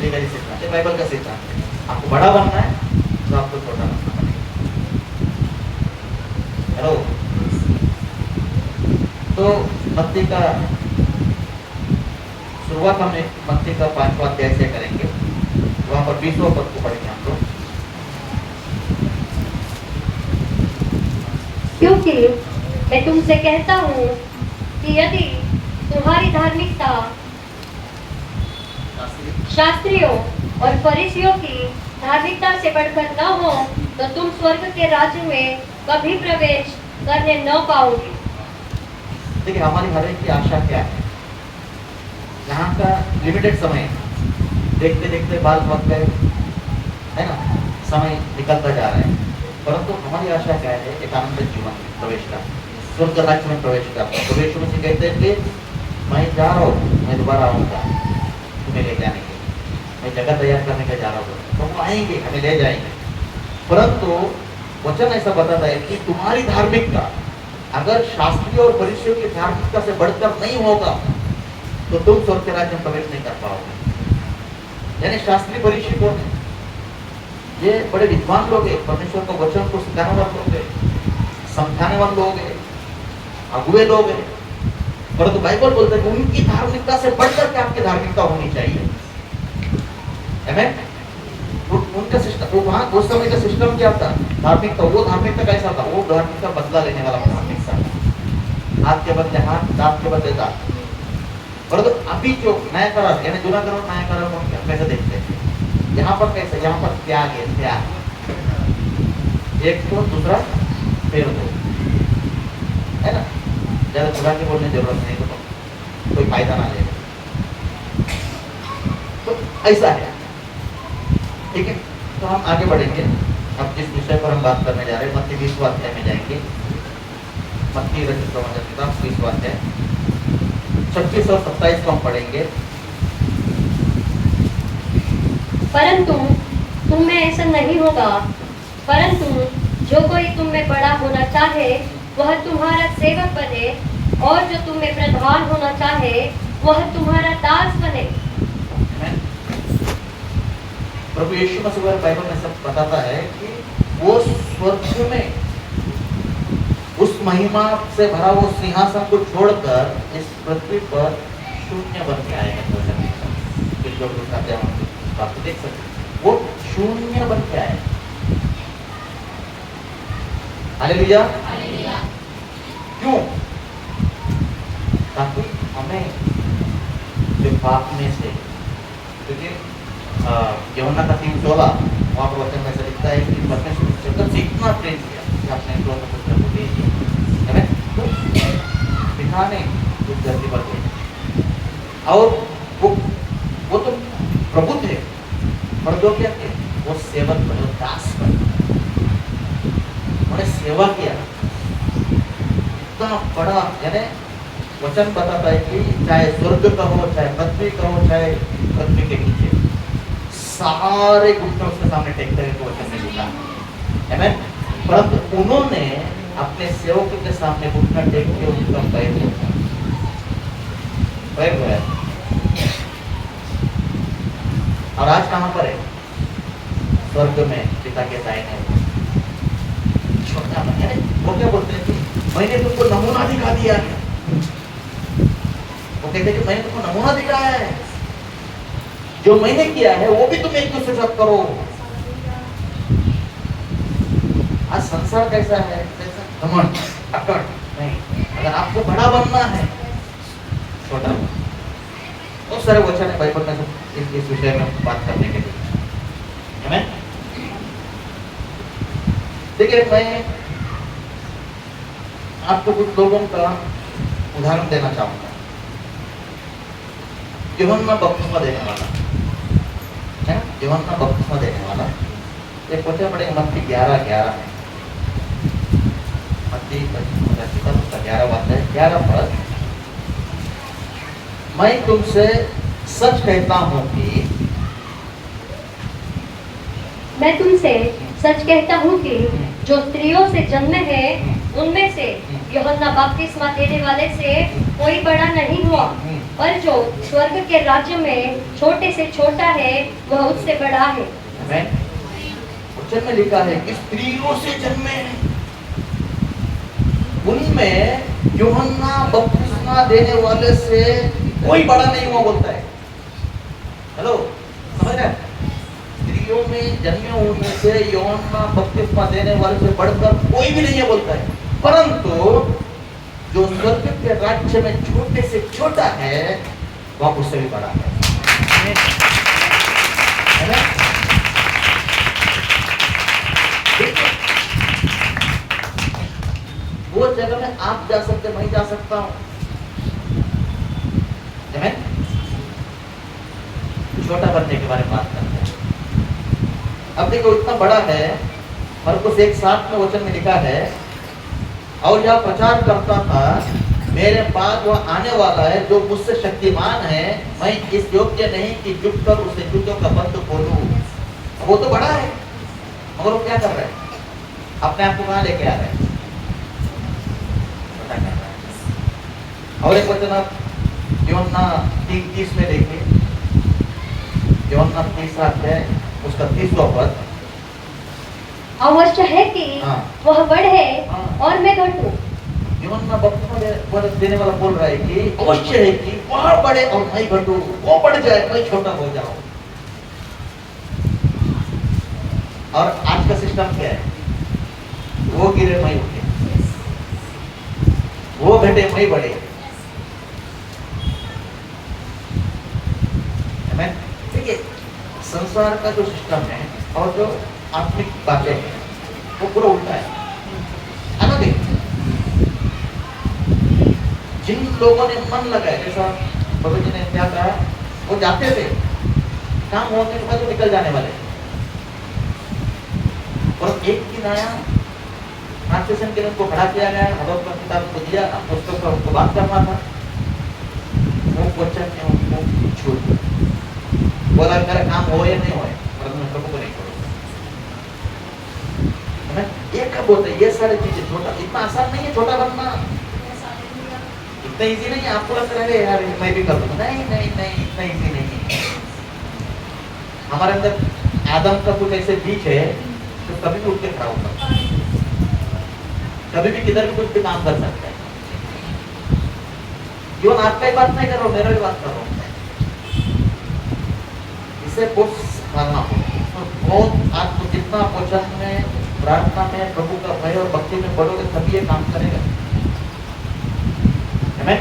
Legally सिद्धांत है, Bible का सिद्धांत है। आपको बड़ा बनना है तो आपको छोटा बनना पड़ेगा। हेलो, तो मत्ती का शुरुआत हम मत्ती का 5वां अध्याय से करेंगे, वहां पर 20वां पद को पढ़ेंगे हम लोग। क्योंकि मैं तुमसे कहता हूँ कि यदि तुम्हारी धार्मिकता शास्त्रियों और फरीसियों की धार्मिकता से बढ़कर न हो तो तुम स्वर्ग के राज्य में कभी प्रवेश करने न पाओगे। देखिए, हमारी हर एक की आशा क्या है? यहाँ का लिमिटेड समय है, देखते देखते बाल पक गए, है ना, समय निकलता जा रहा है, परंतु हमारी आशा क्या है? एक आनंद जीवन में प्रवेश का, स्वर्ग राज्य में प्रवेश का। तो यीशु मसीह कहते हैं कि मैं जा रहा हूँ, मैं दोबारा आऊँगा तुम्हें ले जाने के लिए, मैं जगह तैयार करने के जा रहा हूँ, तो हम आएंगे, हमें ले जाएंगे। परंतु वचन ऐसा बताता है कि तुम्हारी धार्मिकता अगर शास्त्रीय और फरीसियों की धार्मिकता से बढ़कर नहीं होगा तो तुम स्वर्ग के राज्य में प्रवेश नहीं कर पाओगे। यानी शास्त्रीय फरीसी कौन है? ये बड़े विद्वान लोग हैं, परमेश्वर को वचन को सिखाने वाले लोग हैं, समझाने वाले लोग हैं, अगुए लोग हैं। परंतु बाइबल बोलता है कि उनकी धार्मिकता से बढ़कर के आपकी धार्मिकता होनी चाहिए। आमेन। उनका सिस्टम, वहाँ उस समय का सिस्टम क्या था? धार्मिकता, वो धार्मिकता कैसा था? वो धार्मिकता बदला लेने वाला धार्मिकता, हाथ के बदले हाथ, दांत के बदले दांत। परंतु अभी जो नया करार, यानी जुना करार नया करार को कैसे देखते हैं? यहाँ पर कैसे? यहाँ पर त्याग है, त्याग, एक तो दूसरा फिर दो, है ना। ज्यादा खुला के बोलने की जरूरत नहीं, तो कोई फायदा ना ले, तो ऐसा है। ठीक है, तो हम आगे बढ़ेंगे। अब जिस विषय पर हम बात करने जा रहे हैं, मत्ती 20वां अध्याय में जाएंगे। मत्ती रचित प्रवचन किताब 20वां अध्याय 26 और 27 को हम पढ़ेंगे। परंतु तुम में ऐसा नहीं होगा, परंतु जो कोई तुम में बड़ा होना चाहे वह तुम्हारा सेवक बने, और जो तुम में प्रधान होना चाहे वह तुम्हारा दास बने। प्रभु यीशु मसीह बाइबल में सब बताता है कि वो स्वर्ग में उस महिमा से भरा वो सिंहासन को छोड़कर इस पृथ्वी पर शून्य बन के आएगा। आप देख सकते, वो शून्य बन के आए। हालेलुया। क्यों? ताकि हमें जो पाप में से, क्योंकि यूहन्ना का 3:16 वहाँ पर वचन में से लिखता है कि परमेश्वर जगत से इतना प्रेम किया कि आपने एकलौते पुत्र को दे दिया, है ना। पिता ने उस धरती पर भेजा, और वो तो प्रभु थे, पर जो क्या थे? वो सेवक बने, दास बने, उन्होंने सेवा किया। इतना बड़ा, यानी वचन बताता है कि चाहे स्वर्ग का हो, चाहे पृथ्वी का हो, चाहे पृथ्वी के नीचे, सारे घुटने उसके सामने टेकते हैं, तो वचन में लिखा है। आमेन। परंतु उन्होंने अपने सेवकों के सामने घुटना टेक के उनका पैर धोया। और आज कहां पर है? स्वर्ग में पिता के दाहिने। छोटा, वो क्या बोलते हैं कि मैंने तुमको नमूना दिखा दिया है। वो कहते हैं कि मैंने तुमको नमूना दिखाया है, जो मैंने किया है वो भी तुम एक दूसरे के साथ करो। आज संसार कैसा है? घमंड, अकड़ नहीं। अगर आपको बड़ा बनना है, छोटा बहुत सारे वचन है बाइबल में इस विषय में बात करने के लिए। आमेन। देखिए, मैं आपको कुछ लोगों का उदाहरण देना चाहूंगा। यूहन्ना बपतिस्मा देने वाला है, यूहन्ना बपतिस्मा देने वाला एक वचन पढ़ेंगे, मत्ती 11:11 में। मत्ती 11 पद, मैं तुमसे सच कहता हूँ कि मैं तुमसे सच कहता हूँ कि जो स्त्रियों से जन्मे हैं उनमें से यूहन्ना बपतिस्मा देने वाले से कोई बड़ा नहीं हुआ, पर जो स्वर्ग के राज्य में छोटे से छोटा है वह उससे बड़ा है। आमीन। वचन में लिखा है कि स्त्रियों से जन्मे उनमें यूहन्ना बपतिस्मा देने वाले से कोई बड़ा नहीं हुआ बोलता है। हेलो, समझ रहे हैं? स्त्रियों में जन्मे उनमें से यूहन्ना बपतिस्मा देने वाले से बढ़कर कोई भी नहीं है बोलता है, परंतु जो स्वर्ग के राज्य में छोटे से छोटा है वह उससे भी बड़ा है ना? वो जगह में आप जा सकते, मैं जा सकता हूं। आमीन। छोटा बनने के बारे में बात करते हैं। अब देखो इतना बड़ा है, मरकुस 1:7 में वचन में लिखा है, और यह प्रचार करता था, मेरे बाद वह आने वाला है जो मुझसे शक्तिमान है, मैं इस योग्य नहीं कि झुककर उसके जूतों का बंद खोलूं। वो तो बड़ा है, मगर वो क्या कर रहा है? अपने आप को कहां लेके आ रहा है? पता कर रहा है। और एक वचन आप यूहन्ना 3:30 में देखिए। यूहन्ना 3 अध्याय उसका 30वां पद। अवश्य है कि हाँ। वह बढ़े हाँ। और मैं घटूं। यूहन्ना बपतिस्मा देने वाला बोल रहा है कि अवश्य है कि वह बढ़े और मैं घटूं, वो बढ़ जाए मैं छोटा हो जाऊं। और आज का सिस्टम क्या है? वो गिरे मैं उठे, वो घटे मैं बढ़े। आमीन। देखिए, संसार का जो सिस्टम है और जो आत्मिक बातें हैं वो पूरा उल्टा है ना? देखिए, जिन लोगों ने मन लगाया, जैसा बाबा जी ने क्या कहा, वो जाते थे, काम होने के बाद वो निकल जाने वाले, और एक दिन आया ट्रांसलेशन के लिए उनको खड़ा किया गया, हदौत का किताब को दिया, पुस्तक पर उनको बात करना था, वो क्वेश्चन ने उनको छोड़ दिया, बोला मेरा काम हो या नहीं हो, परंतु मैं प्रभु को नहीं छोड़ूंगा। ये कब होता है? ये सारी चीजें छोटा, इतना आसान नहीं है छोटा बनना, इतना इजी नहीं है। आपको लगता है यार मैं भी कर लूंगा, नहीं नहीं नहीं, इतना इजी नहीं है। हमारे अंदर आदम का कुछ ऐसे बीज है तो कभी भी उठ के खड़ा होता है, कभी भी किधर भी कुछ भी काम कर सकता है। क्यों आपका ही बात नहीं कर रहा हूँ, मेरा भी बात कर रहा हूँ। इसे बहुत करना होगा, बहुत आपको जितना वचन में, प्रार्थना में, प्रभु का भय और भक्ति में बढ़ोगे तभी ये काम करेगा। आमीन।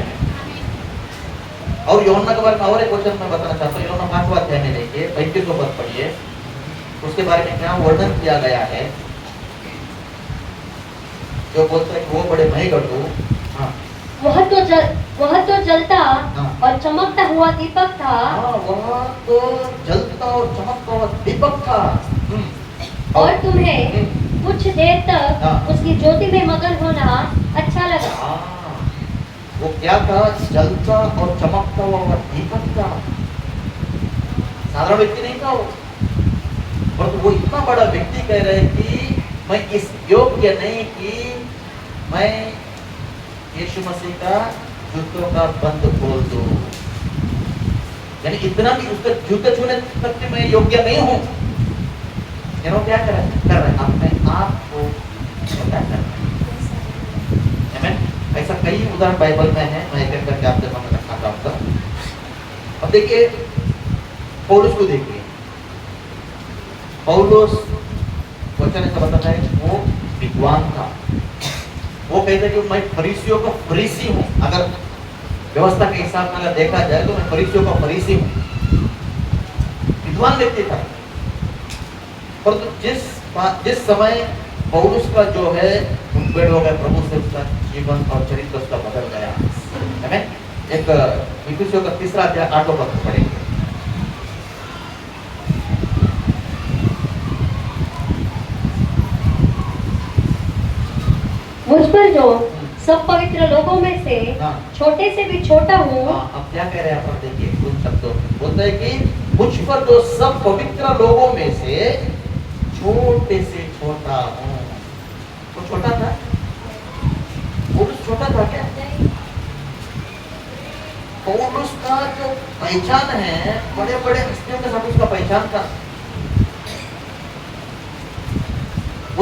और यूहन्ना के बारे में और एक वचन मैं बताना चाहता हूँ। यूहन्ना 5वां अध्याय में देखिए, 35वां पद पढ़िए, उसके बारे में क्या वर्णन किया गया है, जो बोलता है कि वो बड़े मैं घटूं। हाँ, वह तो जलता हाँ। और चमकता हुआ दीपक था। हाँ, वह तो जलता और चमकता हुआ दीपक था। और तुम्हें कुछ देर तक हाँ। उसकी ज्योति में मगन होना अच्छा लगा। हाँ, वो क्या था? जलता और चमकता हुआ दीपक था। साधारण व्यक्ति नहीं था वो, परंतु वो इतना बड़ा व्यक्ति कह रहे कि मैं इस योग्य नहीं कि मैं यीशु मसीह का जूतों का बंद खोल दूं, यानी इतना भी उसके जूते छूने तक कि मैं योग्य नहीं हूं। क्या कर रहे हैं? अपने आप को छोटा कर रहे हैं। आमीन। ऐसा कई उदाहरण बाइबल में है, मैं एक एक करके आपके सामने रखना चाहूंगा। अब देखिए पौलुस को देखिए, पौलुस वचन ऐसा बताता है वो विद्वान था। वो कहते कि मैं फरीसियों का फरीसी हूं, अगर व्यवस्था के हिसाब से अगर देखा जाए तो मैं फरीसियों का फरीसी हूं। विद्वान व्यक्ति था, परंतु जिस समय पौलुस का जो है मुठभेड़ हो गया प्रभु से, उसका जीवन और चरित्र उसका बदल गया। आमीन। एक इफिसियों का 3 अध्याय 8वां पद पढ़ेंगे। मुझ पर जो सब पवित्र लोगों में से हाँ। छोटे से भी छोटा हूँ। हाँ, अब क्या कह रहे हैं आप देखिए उन शब्दों में, बोलता है कि मुझ पर जो सब पवित्र लोगों में से छोटे से छोटा हूँ। वो छोटा था, वो छोटा था क्या? पौलुस का जो पहचान है, बड़े बड़े हस्तियों के साथ उसका पहचान था।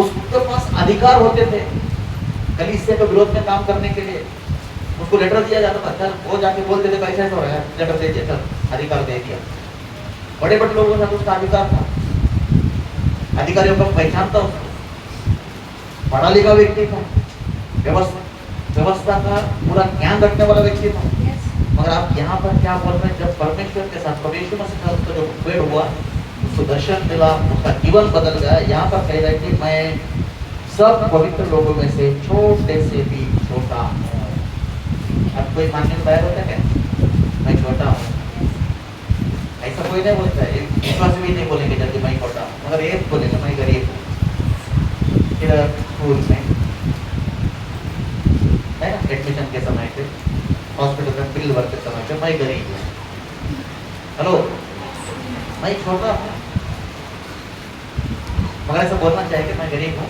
उसके पास अधिकार होते थे कलीसिया के विरोध में काम करने के लिए। उसको लेटर दिया जाता था, चल वो जाके बोल देते कैसे ऐसा हो रहा है, लेटर दे दिया, चल अधिकार दे दिया। बड़े बड़े लोगों के साथ उसका अधिकार था, अधिकारियों का पहचान था उसको, पढ़ा लिखा व्यक्ति था, व्यवस्था का पूरा ज्ञान रखने वाला व्यक्ति था। मगर आप यहाँ पर क्या बोल रहे हैं, जब परमेश्वर के साथ प्रभु यीशु मसीह का उसका जो भेंट हुआ, उसको दर्शन मिला, उसका जीवन बदल गया। यहाँ पर कह रहे कि मैं सब पवित्र लोगों में से छोटे से भी छोटा हूँ। अब कोई मानने को तैयार होता है क्या मैं छोटा हूँ? ऐसा कोई नहीं बोलता है, विश्वास भी नहीं बोलेंगे जल्दी मैं छोटा हूँ, मगर ये बोलेंगे मैं गरीब हूँ। फिर स्कूल में है ना, एडमिशन के समय पे, हॉस्पिटल में बिल भरते समय पे मैं गरीब हूँ, हेलो मैं छोटा हूँ। मगर ऐसा बोलना चाहिए कि मैं गरीब हूँ?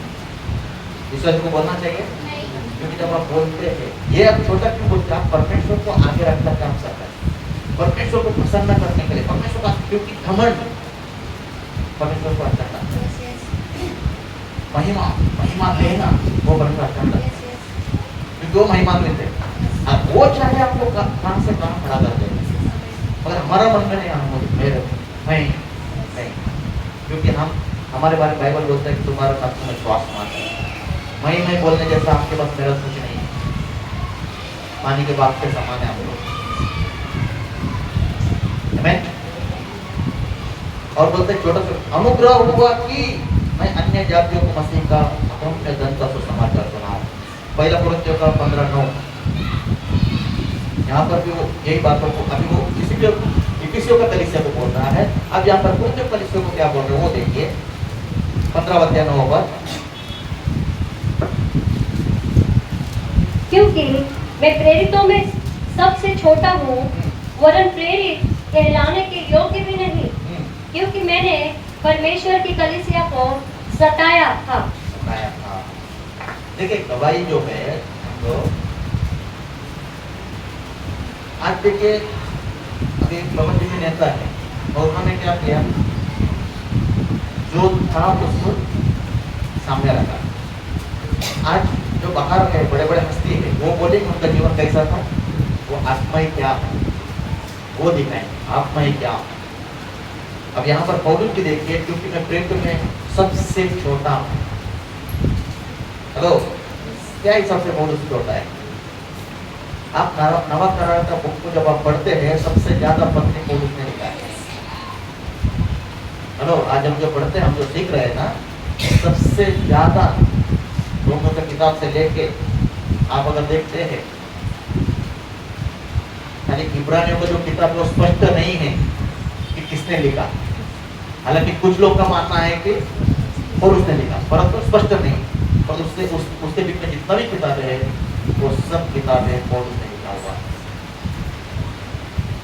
विश्वास को बोलना चाहिए? क्योंकि जब आप बोलते हैं ये आप छोटा क्यों बोलते हैं, आप परमेश्वर को आगे रखना काम कर रहे हैं, परमेश्वर को प्रसन्न करने के लिए, परमेश्वर का, क्योंकि घमंड परमेश्वर को अच्छा करता है, महिमा लेना वो परमेश्वर अच्छा करता है, क्योंकि वो महिमा लेते हैं। अब वो चाहे आपको कहाँ से कहाँ खड़ा कर दे, मगर हमारा मन में नहीं आना मेरे नहीं, क्योंकि हम हमारे बारे में बाइबल बोलता है कि तुम्हारा नाम तुम्हें श्वास मारता है। मैं बोलने जैसा आपके पास मेरा कुछ नहीं है, पानी के बाप के समान है हम लोग। और बोलते छोटा सा अनुग्रह हुआ कि मैं अन्य जातियों को मसीह का अगम्य धन का सुसमाचार सुनाऊं। पहला कुरिन्थियों का 15:9। यहाँ पर भी वो यही बातों को अभी वो इफिसियों का कलीसिया को बोल रहा है। अब यहाँ पर कुरिन्थियों कलीसिया को क्या बोल रहे हैं वो देखिए, 15:9। क्योंकि मैं प्रेरितों में सबसे छोटा हूँ, वरन प्रेरित कहलाने के योग्य भी नहीं, क्योंकि मैंने परमेश्वर की कलीसिया को सताया था। देखिए गवाही जो है, तो आज देखिए अभी प्रबंध में नेता है और उन्होंने क्या किया, जो था उसको सामने रखा। आज जो बाहर है बड़े बड़े हस्ती है, वो बोले उनका जीवन कैसा था, वो आत्मा ही क्या है वो दिखाएं, आत्मा ही क्या। अब यहाँ पर पौलुस की देखिए, क्योंकि मैं प्रेरित में सबसे छोटा हूँ। हेलो, क्या हिसाब से पौलुस छोटा है? आप नवा करार का बुक को जब आप पढ़ते हैं, सबसे ज्यादा पत्नी पौलुस ने लिखा है। हेलो, आज हम जो पढ़ते हैं, हम जो सीख रहे हैं ना, सबसे ज्यादा रोमों की किताब से लेके आप अगर देखते हैं, यानी इब्रानियों का जो किताब वो स्पष्ट नहीं है कि किसने लिखा। हालांकि कुछ लोग का मानना है कि पौलुस ने लिखा, परंतु स्पष्ट नहीं। पर उसके बीच में जितना भी किताबें हैं, वो सब किताबें पौलुस ने लिखा हुआ।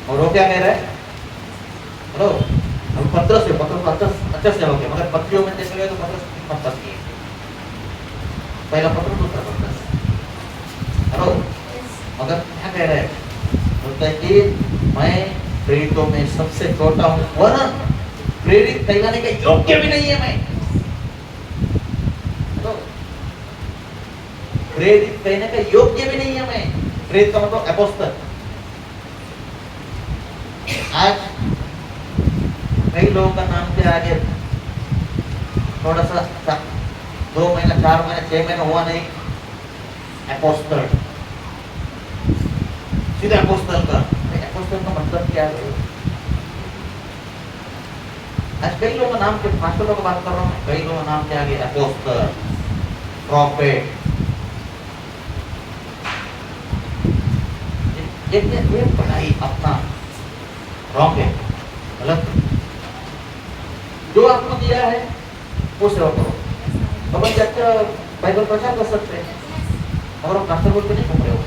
और वो क्या कह रहा है? हेलो, हम पत्र अच्छे से हो गए, मगर पत्रियों में देखेंगे तो पत्र है। पहला पत्र, दूसरा पत्र। हेलो, मगर क्या कह रहे हैं? बोलता है कि मैं प्रेरितों में सबसे छोटा हूँ, वरन प्रेरित कहलाने का योग्य भी नहीं है मैं। हेलो, प्रेरित कहने का योग्य भी नहीं है मैं। प्रेरित का मतलब अपोस्तल। आज कई लोगों का नाम के आगे थोड़ा सा 2 महीना, 4 महीना, 6 महीना हुआ नहीं, अपोस्तल, सीधे अपोस्तल का मतलब क्या है? आज कई लोगों का नाम के 5 लोगों की बात कर रहा हूँ, कई लोगों का नाम के आगे अपोस्तल, प्रॉफेट, ये पढ़ाई अपना रॉन्ग है, गलत। जो आपको दिया है वो सेवा करो। तो अच्छा बाइबल प्रचार कर सकते हैं, और आप रास्ते बोल के नहीं घूम रहे हो।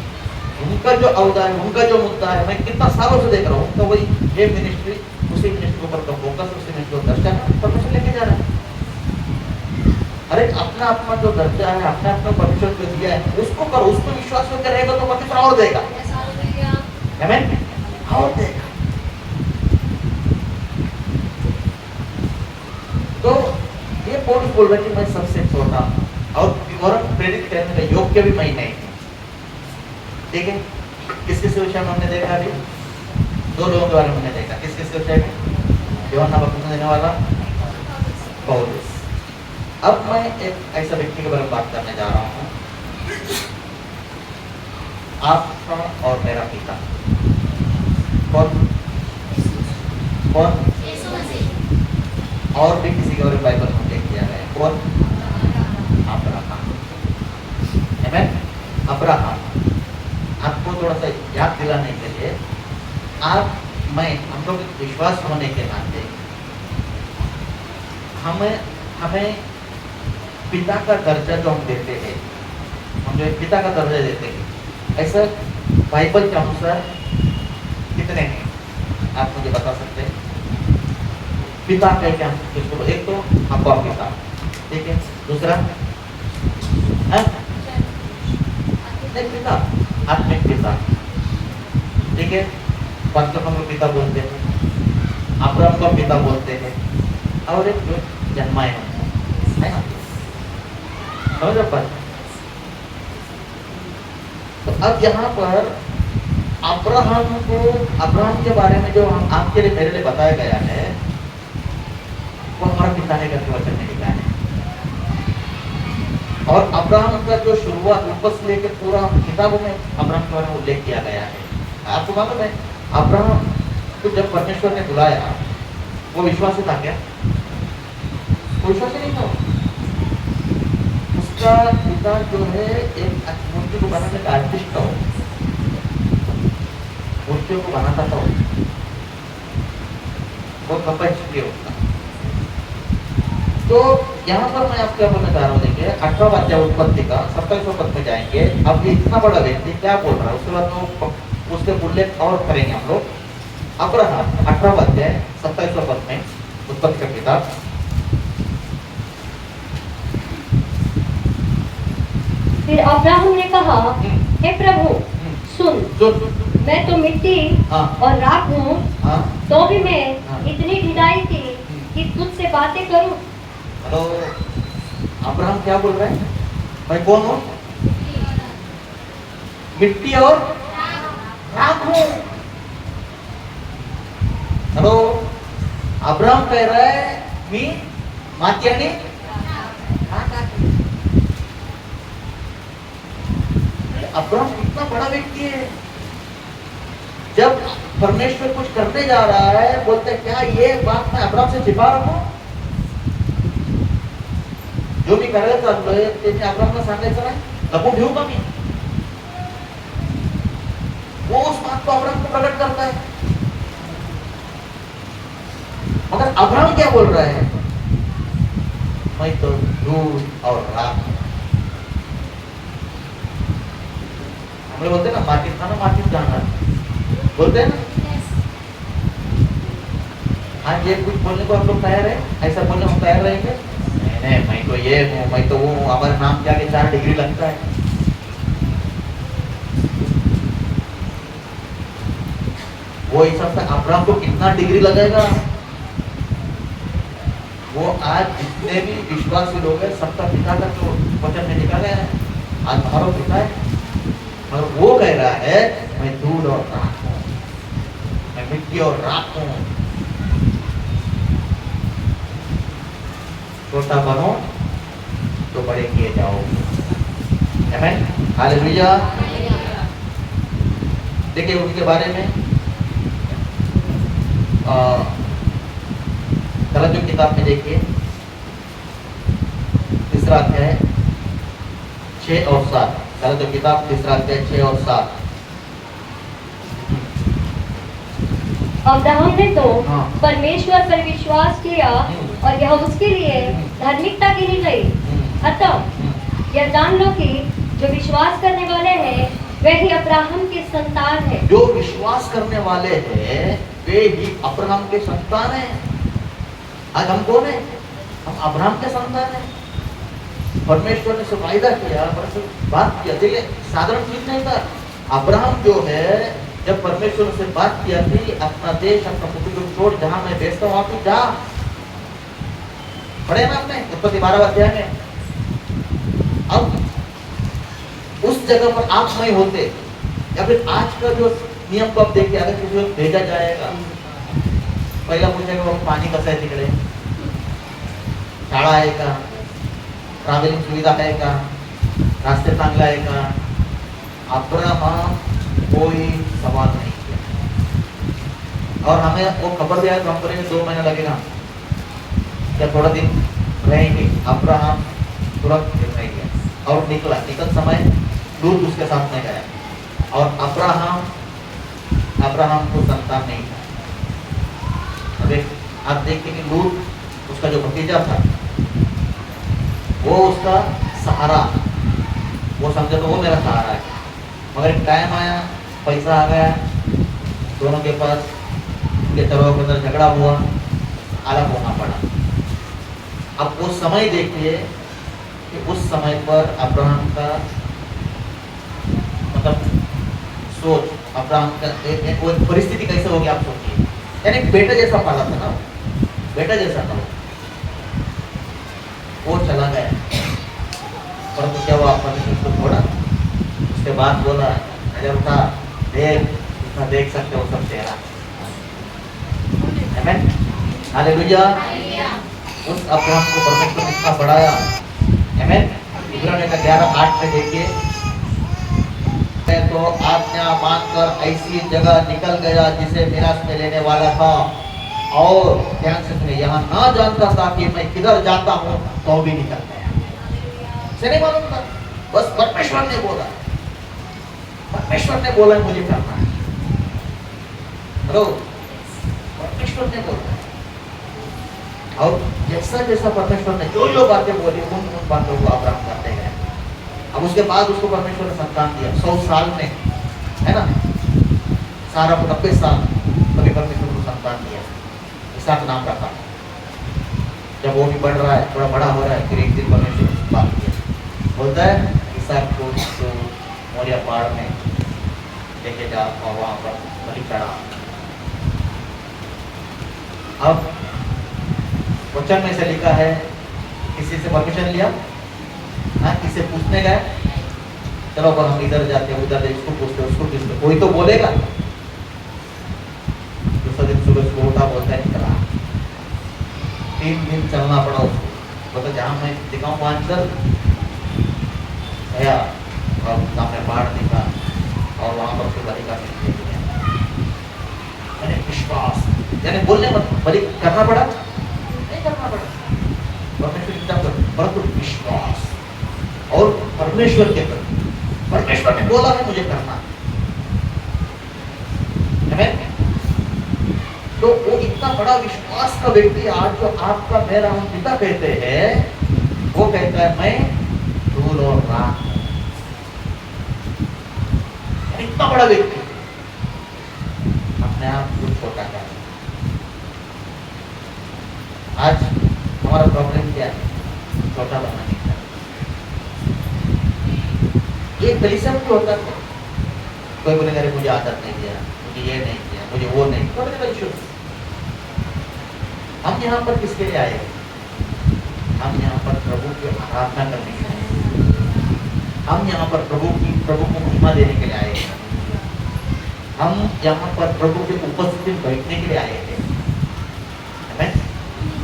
उनका जो अवदान है, उनका जो मुद्दा है, मैं कितना सालों से देख रहा हूँ, तो वही ये मिनिस्ट्री, उसी मिनिस्ट्री के ऊपर का फोकस, उसी मिनिस्ट्री को दर्शन परमेश्वर लेके जा रहा है। अरे अपना अपना जो दर्जा है, अपना अपना परमेश्वर जो दिया है, उसको करो, उसको विश्वास करके रहेगा तो परमेश्वर और देगा। आमीन। और देखा। तो ये पौलुस बोल रहा है कि मैं सबसे छोटा और प्रेरित करने का योग्य भी मैं नहीं हूं। ठीक है, किस किस विषय में हमने देखा? अभी दो लोगों के बारे में हमने देखा। किस किस विषय में? यूहन्ना बपतिस्मा देने वाला पौलुस। अब मैं एक ऐसा व्यक्ति के बारे में बात करने जा रहा हूं, आपका और मेरा पिता। कौन कौन? और भी किसी के बारे में बाइबल में उल्लेख किया गया है। कौन? अब्राहम। आमीन। अब्राहम। आपको थोड़ा सा याद दिलाने के लिए हम लोग विश्वास होने के नाते हमें पिता का दर्जा जो हम देते हैं, हम जो पिता का दर्जा देते हैं, ऐसा बाइबल के अनुसार कितने हैं आप मुझे बता सकते हैं? पिता का क्या किसको? एक तो अब्बा पिता, ठीक है। दूसरा पिता, आत्मिक पिता, ठीक है। परम को पिता बोलते हैं, अब्राहम को पिता बोलते हैं, और एक जो जन्माए है ना, समझ पर। तो अब यहाँ पर अब्राहम के बारे में जो हम आपके लिए मेरे लिए बताया गया है, वो हमारा पिता है करके वचन में लिखा है। और अब्राहम का जो शुरुआत ऊपर से लेकर पूरा किताबों में अब्राहम के बारे में उल्लेख किया गया है। आपको मालूम है अब्राहम को जब परमेश्वर ने बुलाया, वो विश्वासी था क्या? वो विश्वासी नहीं था। उसका पिता जो है एक मूर्ति को बनाने का आर्टिस्ट था, मूर्तियों को बनाता था, वो कैपेसिटी उसका। तो यहाँ पर मैं आपको बोलना चाह रहा हूँ, देखिए 18वां अध्याय उत्पत्ति का 27वां पद में जाएंगे। अब ये इतना बड़ा व्यक्ति क्या बोल रहा है, उसके बाद तो उसके उल्लेख और करेंगे हम लोग। अब्राहम 18वां अध्याय 27वां पद में उत्पत्ति का किताब। फिर अब्राहम ने कहा, हे प्रभु सुन, मैं तो मिट्टी और राख हूँ, तो भी मैं इतनी ढिलाई की कि तुझसे बातें करूं। तो अब्राहम क्या बोल रहे हैं? मैं कौन हूँ? मिट्टी और राख हूँ। हेलो, अब्राहम कह रहा है मी माती आणि अब्राहम कितना बड़ा व्यक्ति है। जब परमेश्वर कुछ करने जा रहा है, बोलते हैं क्या ये बात मैं अब्राहम से छिपा रहा हूं? जो मी करायला चाललोय ते मी अब्राहमला सांगायचं नाही, लपून ठेवू का मी? वो उस बात को अब्राहम को प्रकट करता है। मगर अब्राहम क्या बोल रहा है? मैं तो धूल और राख हूं। हम लोग बोलते हैं ना, माटी था ना माटी जाना, बोलते हैं ना। आज ये कुछ बोलने को हम लोग तैयार है? ऐसा बोलने हम तैयार रहेंगे? नहीं, मैं तो ये हूँ, मैं तो वो हूँ, हमारे नाम के आगे 4 डिग्री लगता है। वो हिसाब से अब्राहम को कितना डिग्री लगेगा? वो आज जितने भी विश्वासी लोग हैं, सबका पिता का जो वचन में लिखा गया है, आज हमारा पिता है। और वो कह रहा है मैं धूल और राख हूं, मैं मिट्टी और राख हूं। छोटा बनो तो बड़े किए जाओगे। आमीन, हालेलुया। देखिए उनके बारे में गलातियों की किताब में देखिए 3रा अध्याय 6 और 7। गलातियों की किताब 3रा अध्याय 6 और 7। अब्राहम ने तो परमेश्वर पर विश्वास किया और यह उसके लिए धार्मिकता गिनी गई। अतः यह जान लो कि जो विश्वास करने वाले हैं वे ही अब्राहम के संतान है। जो विश्वास करने वाले हैं वे ही अब्राहम के संतान हैं। आज हम कौन है? हम अब्राहम के संतान हैं। परमेश्वर ने से वायदा किया, बात किया। देखिए साधारण चीज नहीं था। अब्राहम जो है जब परमेश्वर से बात किया कि अपना देश अपना कुटुंब छोड़ जहां मैं बेचता हूं वहां तू जा, पढ़े ना आपने उत्पत्ति 12 अध्याय में। अब उस जगह पर आप नहीं होते, या फिर आज का जो नियम को आप देखिए, अगर किसी को भेजा जाएगा पहिला पूछेगा वो पाणी कसं आहे तिकडे, शाळा आहे का, ट्रॅव्हलिंग सुविधा आहे का, रास्ते चांगले आहे का। अब्राहम कोई सवाल नहीं किया, और हमें वो खबर दिया तो हम बोलेंगे 2 महीना लगेगा या थोड़ा दिन रहेंगे। अब्राहम तुरंत निर्णय लिया और निकल समय लूत उसके साथ में गया, और अब्राहम को संतान नहीं था। अब आप देखते कि लूत उसका जो भतीजा था वो उसका सहारा, वो समझे तो वो मेरा सहारा है, मगर एक टाइम आया, पैसा आ गया दोनों के पास, उनके चरों के अंदर झगड़ा हुआ, अलग होना पड़ा। अब वो समय देखिए कि उस समय पर अब्राहम का मतलब सोच, अब्राहम का वो परिस्थिति कैसे होगी आप सोचिए, यानी बेटा जैसा पाला था ना, बेटा जैसा था वो चला गया, परंतु क्या हुआ, परमेश्वर को छोड़ा। उसके बाद बोला नजर उठा, देख जितना देख सकते हो सब तेरा। आमीन, हालेलुया। उस अब्राहम को परमेश्वर ने इतना बढ़ाया। आमीन। इब्रानियों का 11:8 में देखिए, तो आज्ञा मानकर ऐसी जगह निकल गया जिसे मिरास में लेने वाला था, और ध्यान से सुनिए, यहाँ ना जानता था कि मैं किधर जाता हूँ, तो भी निकल गया। से नहीं मालूम था, बस परमेश्वर ने बोला, परमेश्वर ने बोला मुझे करना है। हेलो, परमेश्वर ने बोला, और जैसा जैसा परमेश्वर ने जो बातें बोली उन बातों को अब्राहम करते गए। अब उसके बाद उसको परमेश्वर ने संतान दिया 100 साल में, है ना, सारा को 90 साल कभी परमेश्वर को संतान दिया, इसहाक नाम रखा। जब वो भी बढ़ रहा है, थोड़ा बड़ा हो रहा है, फिर एक दिन परमेश्वर ने बात किया, बोलता है इसहाक को तो मोरिया पहाड़ में लेके जा और वहां पर बलि चढ़ा। अब वचन में से लिखा है, किसी से परमिशन लिया, हाँ, किसे पूछने गए, चलो पर हम इधर जाते हैं उधर, इसको पूछते उसको पूछते, कोई तो बोलेगा। दूसरा दिन सुबह सुबह उठा, बोलता है निकला। 3 दिन चलना पड़ा उसको, बोलता जहाँ मैं दिखाऊं वहां चल गया, और सामने पहाड़ दिखा, और वहां पर उसको बलि का यानी विश्वास, यानी बोलने मत, बलि करना पड़ा नहीं करना पड़ा, परंतु विश्वास और परमेश्वर के प्रति, परमेश्वर ने बोला है मुझे करना है। तो वो इतना बड़ा विश्वास का व्यक्ति आज जो आपका मेरा हम पिता कहते हैं, वो कहता है मैं धूल और राख हूं। इतना बड़ा व्यक्ति अपने आप को छोटा कर। आज हमारा प्रॉब्लम क्या है, छोटा बनना नहीं चाहता। ये कलीसिया में होता है, कोई बोलेगा अरे मुझे आदत नहीं दिया, मुझे ये नहीं किया, मुझे वो नहीं किया। हम यहाँ पर किसके लिए आए? हम यहाँ पर प्रभु की आराधना करने के लिए, हम यहाँ पर प्रभु को महिमा देने के लिए आए हैं, हम यहाँ पर प्रभु के उपस्थिति में बैठने के लिए आए थे।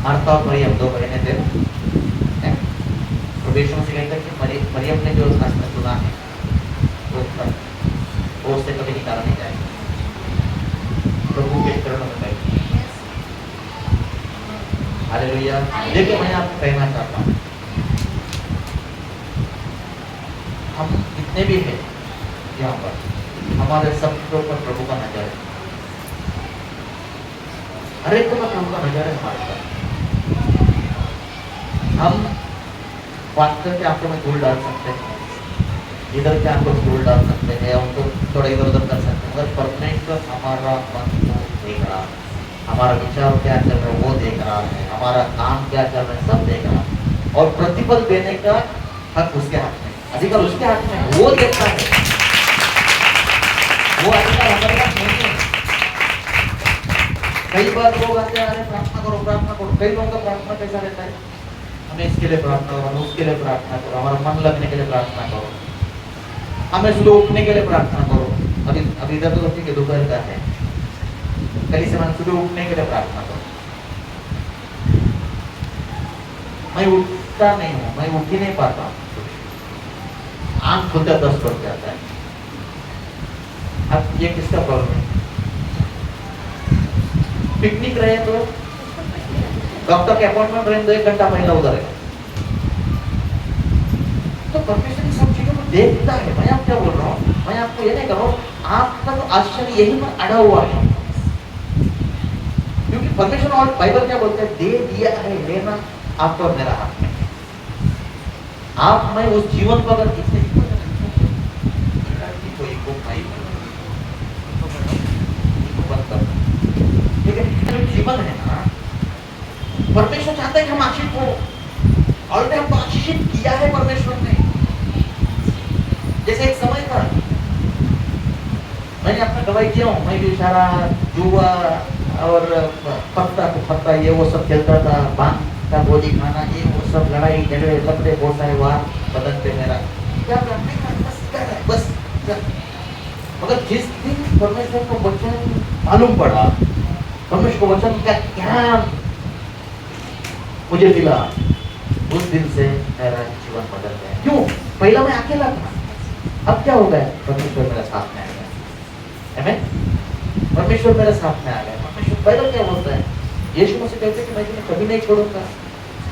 मार्था और मरियम 2 बहने थे, प्रवेश में से कहता कि मरियम ने जो रास्ता चुना है वो उससे कभी निकाला नहीं जाएगा, प्रभु के चरणों में बैठे। हालेलुया। देखिए मैं आपको कहना चाहता हूँ, हम जितने भी हैं यहाँ पर, हमारे सबके ऊपर प्रभु का नजर है, हर एक को प्रभु का नजर है हमारे पर। हम बात करके आपको में धूल डाल सकते हैं, इधर के आपको धूल डाल सकते हैं, उनको थोड़ा इधर उधर कर सकते हैं, मगर परमेश्वर हमारा मन को देख रहा है, हमारा विचार क्या चल रहा है वो देख रहा है, हमारा काम क्या चल रहा है सब देख रहा है, और प्रतिफल देने का हक उसके हाथ में, अधिकार उसके हाथ में, वो देखता है। वो अधिकार हमारे पास नहीं है। कई बार लोग आते हैं, अरे प्रार्थना करो प्रार्थना करो। कई लोगों का प्रार्थना कैसा रहता है, हमें इसके लिए प्रार्थना करो, हमें उसके लिए प्रार्थना करो, हमारा मन लगने के लिए प्रार्थना करो, हमें सुबह उठने के लिए प्रार्थना करो। अभी इधर तो ठीक है, दोपहर का है, कल से मन सुबह उठने के लिए प्रार्थना करो। मैं उठता नहीं हूँ, मैं उठ ही नहीं पाता, आंख खुलता 10 बज जाता है। अब ये किसका प्रॉब्लम है? पिकनिक रहे तो डॉक्टर के अपॉइंटमेंट रहे तो 1 घंटा पहले उधर है, तो परमेश्वर इन सब चीजों को देखता है। मैं आप क्या बोल रहा हूँ, मैं आपको ये नहीं कर रहा हूँ, आपका तो आश्चर्य यही में अड़ा हुआ है, क्योंकि परमेश्वर और बाइबल क्या बोलते हैं, दे दिया है, लेना आपका और मेरा हाथ में। आप मैं उस जीवन को अगर किसने ठीक है, जो जीवन है ना, परमेश्वर चाहता है कि हम आशीष हो, ऑलरेडी हमको आशीषित किया है परमेश्वर ने। जैसे एक समय था, मैंने अपना गवाही किया हूँ, मैं भी सारा जुआ और पत्ता ये वो सब खेलता था, भांग का गोली खाना, ये वो सब लड़ाई झगड़े लपड़े बहुत सारे वार बदन पे मेरा क्या बस। मगर जिस दिन परमेश्वर को वचन मालूम पड़ा, परमेश्वर को वचन का क्या मुझे मिला, उस दिन से मेरा जीवन बदल गया। क्यों? पहला मैं अकेला था, अब क्या हो गया, परमेश्वर मेरे साथ में आ गया। आमीन। परमेश्वर मेरे साथ में आ गया। परमेश्वर पहले क्या बोलता है, यीशु मसीह कहते हैं कि मैं तुम्हें कभी नहीं छोड़ूंगा,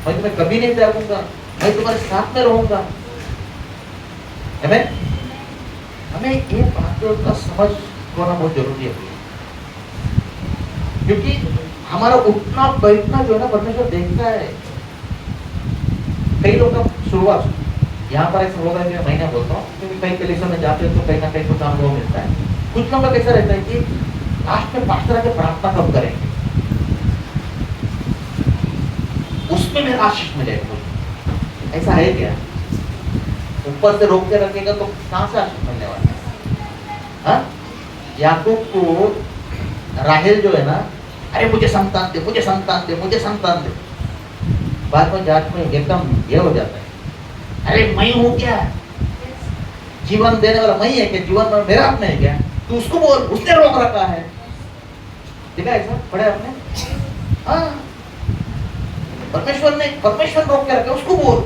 मैं तुम्हें कभी नहीं त्यागूंगा, मैं तुम्हारे साथ में रहूंगा। आमीन। हमें ये बातों का समझ होना बहुत जरूरी है, क्योंकि हमारा उठना बैठना जो है ना, परमेश्वर देखता है। कई लोग का शुरुआत यहाँ पर ऐसा होगा कि मैं नहीं बोलता हूँ, क्योंकि कई कलीसिया में जाते हैं तो कहीं ना कहीं कुछ अनुभव मिलता है। कुछ लोगों का कैसा रहता है कि लास्ट में पास्टर आके प्रार्थना कब करेंगे, उसमें मेरा आशीष मिलेगा। ऐसा है क्या? ऊपर से रोक के रखेगा तो कहां से आशीष मिलने वाला है? हाँ? याकूब को राहेल जो है ना, अरे मुझे संतान दे, मुझे संतान दे, मुझे संतान दे। बाद में जांच में एकदम ये हो जाता है, अरे मैं हूं क्या, जीवन देने वाला मैं है क्या, जीवन में मेरा अपने है क्या, तू उसको बोल, उसने रोक रखा है। ठीक है, ऐसा पढ़े आपने? हाँ, परमेश्वर रोक के रखे, उसको बोल।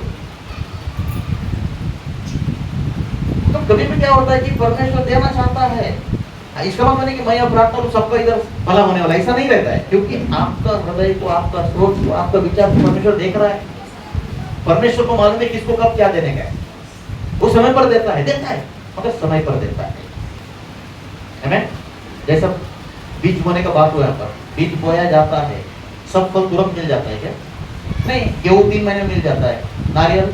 तो कभी भी क्या होता है कि परमेश्वर देना चाहता है, इसका मतलब नहीं कि मैं अब प्रार्थना करूं सबका इधर भला होने वाला, ऐसा नहीं रहता है। क्योंकि आपका हृदय को, आपका सोच को, आपका विचार को परमेश्वर देख रहा है। परमेश्वर को मालूम है किसको कब क्या देने का है, वो समय पर देता है मगर समय पर देता है। आमीन। जैसा बीज बोने का बात हुआ, यहाँ पर बीज बोया जाता है, सब फल तुरंत मिल जाता है क्या? नहीं, गेहूं 3 महीने मिल जाता है, नारियल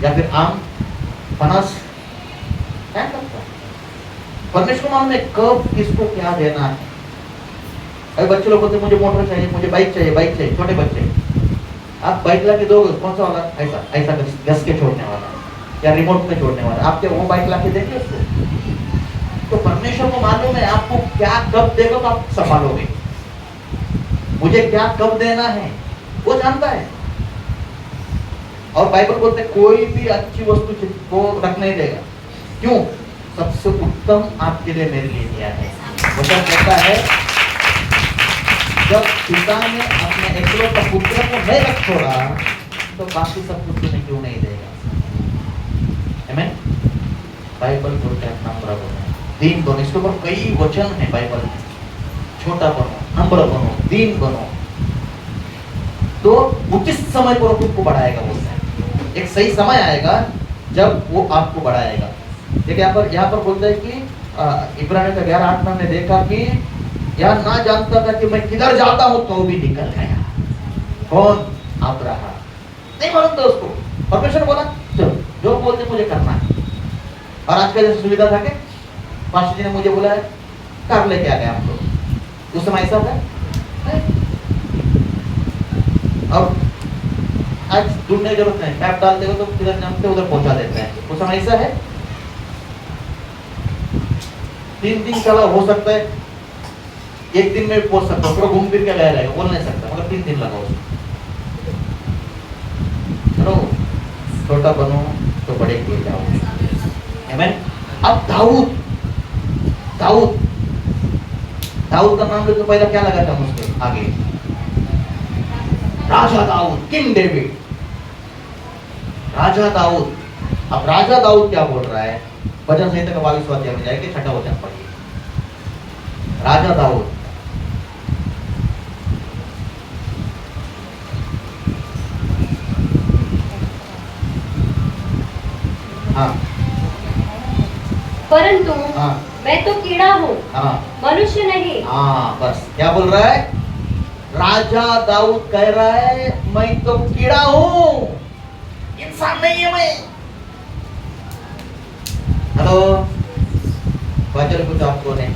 या फिर आम, फनस क्या करता है? परमेश्वर मालूम है कब किसको क्या देना है। अभी बच्चे लोग बोलते मुझे मोटर चाहिए, मुझे बाइक चाहिए, छोटे बच्चे, आप बाइक ला के दोगे, कौन सा वाला? ऐसा घस के छोड़ने वाला या रिमोट में छोड़ने वाला, आप क्या वो बाइक ला के देंगे उसको? तो परमेश्वर को मालूम है आपको क्या कब देगा तो आप संभालोगे, मुझे क्या कब देना है वो जानता है। और बाइबल बोलते कोई भी अच्छी वस्तु को रख नहीं देगा। क्यों? सबसे उत्तम आपके लिए मेरे लिए दिया है। वचन कहता है जब पिता ने अपने एकलौते पुत्र को नहीं रख छोड़ा तो बाकी सब कुछ तुम्हें क्यों नहीं देगा? आमीन। बाइबल बोलता है नम्र बनो, दीन बनो। इसके ऊपर कई वचन है बाइबल में, छोटा बनो, नम्र बनो, दीन बनो, तो उचित समय पर तुमको बढ़ाएगा। बोलता है एक सही समय आएगा जब वो आपको बढ़ाएगा। देखिए यहाँ पर बोलता है कि इब्रानियों का 11:8 में हमने देखा कि यह ना जानता था कि मैं किधर जाता हूं तो भी निकल गया। कौन? अब्राहम। नहीं मालूम था उसको, परमेश्वर बोला चलो जो बोलते मुझे करना है। और आज का जैसे सुविधा था कि पास्टर जी ने मुझे बोला है कार लेके आ गए हम लोग, उस समय ऐसा था। अब आज ढूंढने की जरूरत नहीं, मैप डाल देगा तो किधर जानते उधर पहुंचा देते हैं, उस समय ऐसा है। 3 दिन चला, हो सकता है 1 दिन में पहुंच सकता है, पूरा घूम फिर के गया रहेगा, बोल नहीं सकता, मगर 3 दिन लगा उसको। चलो छोटा बनो तो बड़े किए जाओगे। आमीन। अब दाऊद का नाम लेते तो पहला क्या लगा था मुझके आगे? राजा दाऊद, किंग डेविड, राजा दाऊद। अब राजा दाऊद क्या बोल रहा है? भजन संहिता का 22वां अध्याय में जाएंगे, 6ठा वचन पढ़िए। राजा दाऊद, हाँ परंतु हाँ मैं तो कीड़ा हूँ, हाँ मनुष्य नहीं। हाँ, बस क्या बोल रहा है? राजा दाऊद कह रहा है मैं तो कीड़ा हूं, इंसान नहीं है मैं। हेलो बाजर, कुछ आपको नहीं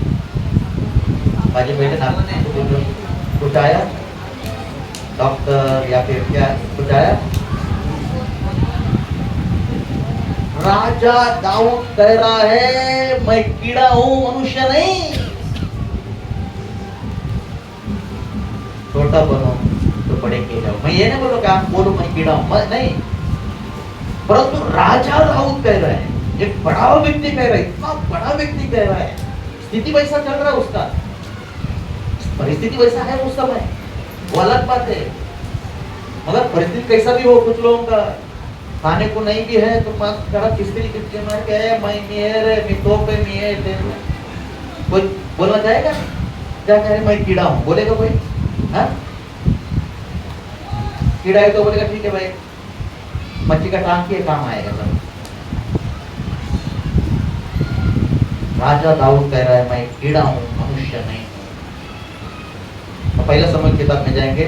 बाजर बेटे ना कुछ आया? डॉक्टर या फिर क्या कुछ आया? राजा दाऊद कह रहा है मैं कीड़ा हूं, मनुष्य नहीं। छोटा बनो तो बड़े किए जाओ। मैं ये नहीं बोलो कि आप बोलो मैं कीड़ा हूं, नहीं, परंतु राजा दाऊद कह रहा है, एक बड़ा व्यक्ति कह रहा है, इतना बड़ा व्यक्ति कह रहा है, स्थिति वैसा चल रहा है उसका, परिस्थिति वैसा है उस समय, वो अलग बात है। मगर परिस्थिति कैसा भी हो, कुछ लोगों का खाने को नहीं भी है तो मत करा किस्ती किस्ती मार के है, मैं मेरे मितो पे मिए दे, कोई बोलना चाहेगा? क्या कह रहे मैं कीड़ा हूं, बोलेगा कोई? हाँ कीड़ा है तो बोलेगा ठीक है भाई, मच्छी का टांग के काम आएगा सब। राजा दाऊद कह रहा है मैं कीड़ा हूं, मनुष्य नहीं हूं। तो पहला समय किताब में जाएंगे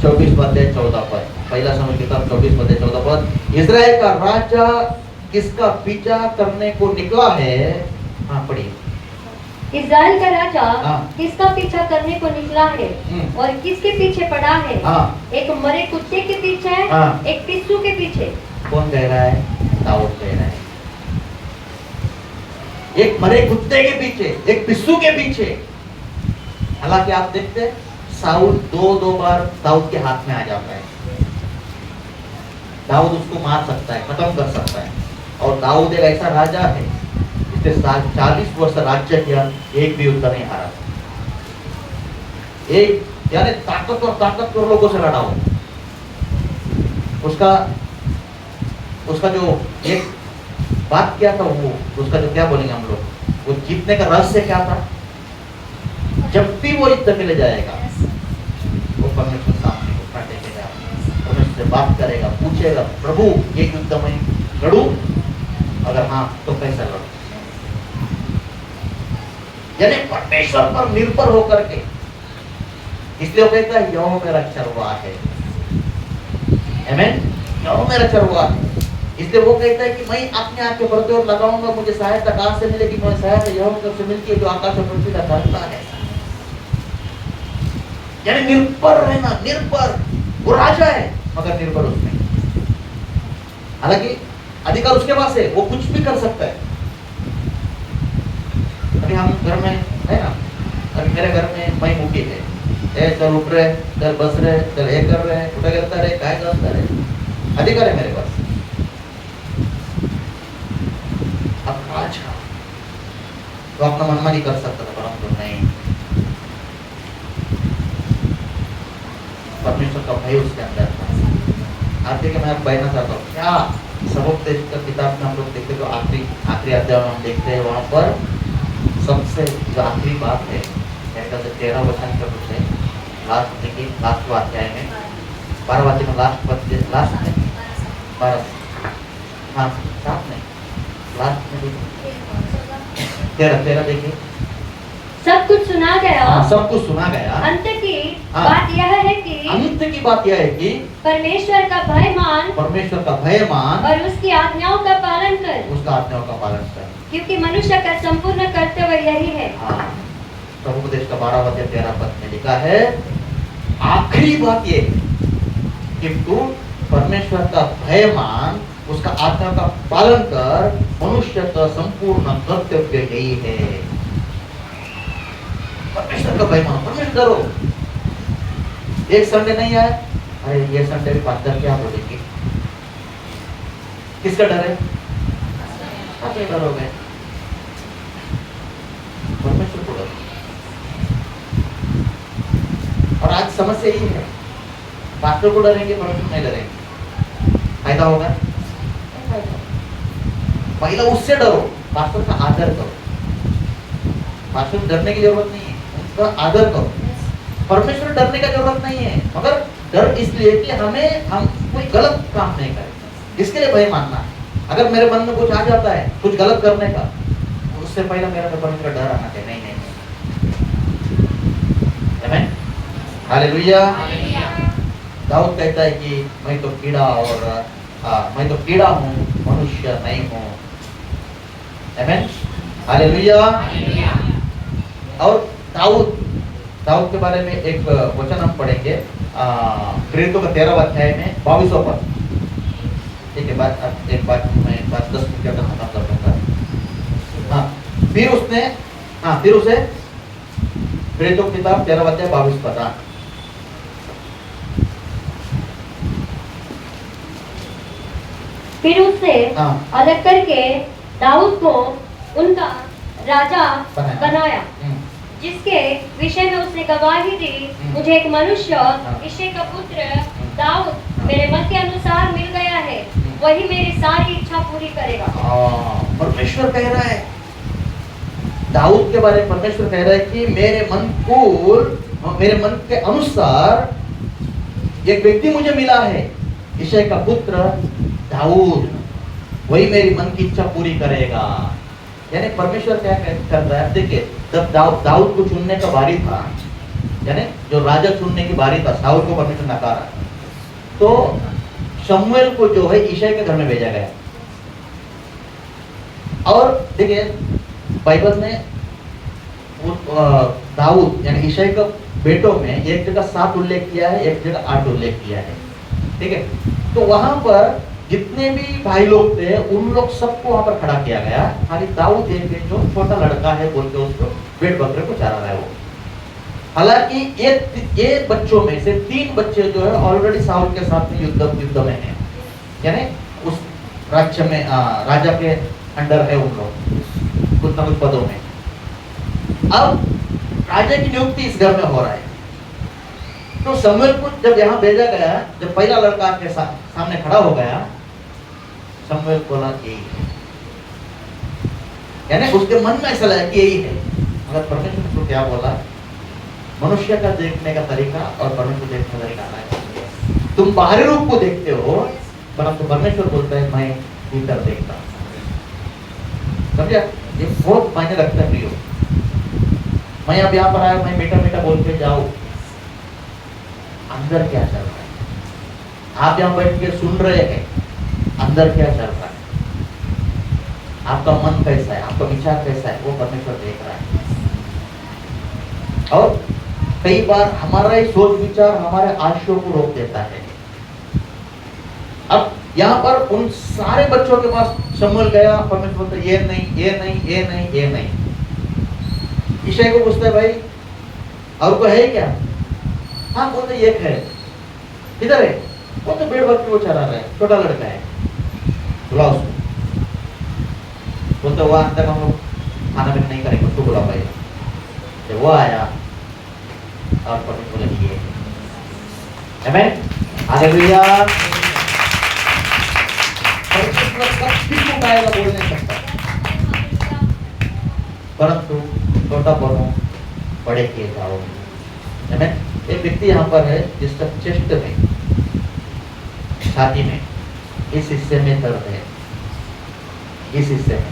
24 अध्याय 14 पद। पहला समय किताब 24 अध्याय 14 पद। इस्राएल का राजा किसका पीछा करने को निकला है? हाँ पढ़िए। इस्राएल का राजा हाँ। किसका पीछा करने को निकला है और किसके पीछे पड़ा है? हाँ। एक मरे कुत्ते के पीछे, हाँ। एक पिस्सू के पीछे। कौन कह रहा है? दाऊद कह रहा है। एक मरे कुत्ते के पीछे, एक पिस्सू के पीछे। हालांकि आप देखते हैं साउल दो बार दाऊद के हाथ में आ जाता है, दाऊद उसको मार सकता है, खत्म कर सकता है। और दाऊद एक ऐसा राजा है जिसने 40 वर्ष राज्य किया, एक भी युद्ध नहीं हारा। एक यानी ताकतवर लोगों से लड़ा हो। उसका जो एक बात क्या था, वो उसका जो क्या बोलेंगे हम लोग, वो जीतने का रहस्य क्या था? जब भी वो युद्ध के लिए जाएगा वो परमेश्वर सामने घुटना टेकेगा, परमेश्वर से बात करेगा, पूछेगा प्रभु ये युद्ध में लड़ूं, अगर हाँ तो कैसा लड़ूं। यानी परमेश्वर पर निर्भर होकर के। इसलिए वो कहता है यहोवा मेरा चरवाहा है। आमीन। यहोवा मेरा चरवाहा है। इसलिए वो कहता है कि मैं अपने आप के भरते और लगाऊंगा, मुझे सहायता कहां से मिलेगी? मुझे सहायता यहोवा की तरफ से मिलती है जो आकाश और पृथ्वी का करता है। यानी निर्भर रहना, निर्भर। वो राजा है मगर निर्भर उसमें। हालांकि अधिकार उसके पास है, वो कुछ भी कर सकता है। अभी हम घर में है ना, अभी मेरे घर में मैं मुखी है, चल उठ रहे, चल बस रहे, चल ये कर रहे, उठा करता रहे, काय करता रहे, अधिकार है मेरे पास। अब राजा तो अपना मनमानी कर सकता था, परंतु नहीं, परमेश्वर का भय उसके अंदर था। आप देखिए, मैं आपको कहना चाहता हूँ क्या सबक का किताब में हम लोग देखते तो आखिरी अध्याय में हम देखते हैं, वहां पर सबसे जो आखिरी बात है 13 वचन का कुछ है, लास्ट देखिए, लास्ट अध्याय में 12 वचन में लास्ट में 12, हाँ साथ में लास्ट में देखिए 13 देखिए। सब कुछ सुना गया। हाँ, सब कुछ सुना गया। अंत की हाँ। बात यह है कि अंत की बात यह है कि परमेश्वर का भय मान, परमेश्वर का भय मान और उसकी आज्ञाओं का पालन कर, उसका आज्ञाओं का पालन कर, क्योंकि मनुष्य का संपूर्ण कर्तव्य यही है। हाँ, प्रभु उपदेश का 12 अध्याय 13 पद में लिखा है, आखिरी बात ये है कि तू परमेश्वर का भय मान, उसका आज्ञा का पालन कर, मनुष्य का संपूर्ण कर्तव्य यही है। परमेश्वर का भय मानो, परमेश्वर डरो। एक संडे नहीं आया, अरे ये संडे भी पास्टर क्या बोलेंगे, किसका डर है? आप डर हो गए, परमेश्वर को डरो। और आज समस्या यही है, पास्टर को डरेंगे, परमेश्वर नहीं डरेंगे, फायदा होगा? पहला उससे डरो, पास्टर का आदर करो। पास्टर को डरने की जरूरत नहीं है, उसका आदर करो। परमेश्वर डरने का जरूरत नहीं है, मगर डर इसलिए कि हम कोई गलत काम नहीं करें, इसके लिए भय मानना है। अगर मेरे मन में कुछ आ जाता है कुछ गलत करने का, उससे पहले मेरा परमेश्वर का डर आना चाहिए। नहीं नहीं, आमीन, हालेलुया। दाऊद कहता है कि मैं तो कीड़ा और मैं तो कीड़ा हूँ, मनुष्य नहीं हूँ। आमीन, हालेलुया। और दाऊद के बारे में एक वचन हम पढ़ेंगे, प्रेरितों का 13वां अध्याय में 22वां पद। ठीक है, एक बात मैं 10 मिनट के अंदर खत्म कर दूंगा। फिर उसे प्रेरितों की किताब 13वां अध्याय 22 पद। फिर उससे अलग करके दाऊद को उनका राजा बनाया, जिसके विषय में उसने गवाही दी, मुझे एक मनुष्य यिशै का पुत्र दाऊद मेरे मन के अनुसार मिल गया है, वही मेरी सारी इच्छा पूरी करेगा। परमेश्वर कह रहा है, दाऊद के बारे में परमेश्वर कह रहा है कि मेरे मन के अनुसार एक व्यक्ति मुझे मिला है, यिशै का पुत्र दाऊद, वही मेरी मन की इच्छा पूरी करेगा। यानी परमेश्वर क्या कर रहा है? देखिए, जब दाऊद को चुनने का बारी था, यानी जो राजा चुनने की बारी था, शाऊल को परमेश्वर नकारा, तो शमूएल को जो है यिशै के घर में भेजा गया। और देखिए, बाइबल में दाऊद यानी यिशै का बेटों में एक जगह 7 उल्लेख किया है, एक जगह 8 उल्लेख किया है। ठीक है, तो वहां पर जितने भी भाई लोग थे उन लोग सबको वहां पर खड़ा किया गया, खाली दाऊद एक जो छोटा लड़का है बोल के उसको भेड़ बकरे को चारा रहा है वो। हालांकि ये बच्चों में से 3 बच्चे जो है ऑलरेडी शाऊल के साथ में युद्ध में हैं, यानी उस राज्य में राजा के अंडर है उन लोग कुछ न कुछ पदों में। अब राजा की नियुक्ति इस घर में हो रहा है, तो शमूएल को जब यहाँ भेजा गया, जब पहला लड़का के सामने खड़ा हो गया, शमूएल बोला यही है, यानी उसके मन में ऐसा लगा कि यही है। मगर परमेश्वर को क्या बोला? मनुष्य का देखने का तरीका और परमेश्वर देखने का तरीका अलग है। तुम बाहरी रूप को देखते हो, परंतु परमेश्वर बोलता है मैं भीतर देखता हूं। समझा? ये बहुत मायने रखता है प्रियो। मैं अब यहाँ पर आया, मैं मीठा मीठा बोल के जाऊं, अंदर क्या चल रहा है? आप यहाँ बैठ के सुन रहे हैं, अंदर क्या चल रहा है? आपका मन कैसा है, आपका विचार कैसा है, वो परमेश्वर देख रहा है। और कई बार हमारा ही सोच विचार हमारे आशयों को रोक देता है। अब यहाँ पर उन सारे बच्चों के पास शमूएल गया, परमेश्वर बोलता है ये नहीं, ये नहीं, ये नहीं, ये नहीं। यिशै को पूछता है भाई और कोई है क्या? हाँ, बोलते एक है। किधर है? वो तो भेड़ बकरी को चरा रहा है, छोटा लड़का है, बुलाओ उसको। बोलते वह अंदर हम लोग खाना पीना नहीं करेंगे, उसको बुलाओ भाई। जब वो आया और परमेश्वर बोले ये आमीन, हालेलुया। बोल नहीं सकता, परंतु छोटा बनो, बड़े किए जाओ। आमीन। एक व्यक्ति यहाँ पर है जिसका चेस्ट में, छाती में, इस हिस्से में दर्द है, इस हिस्से में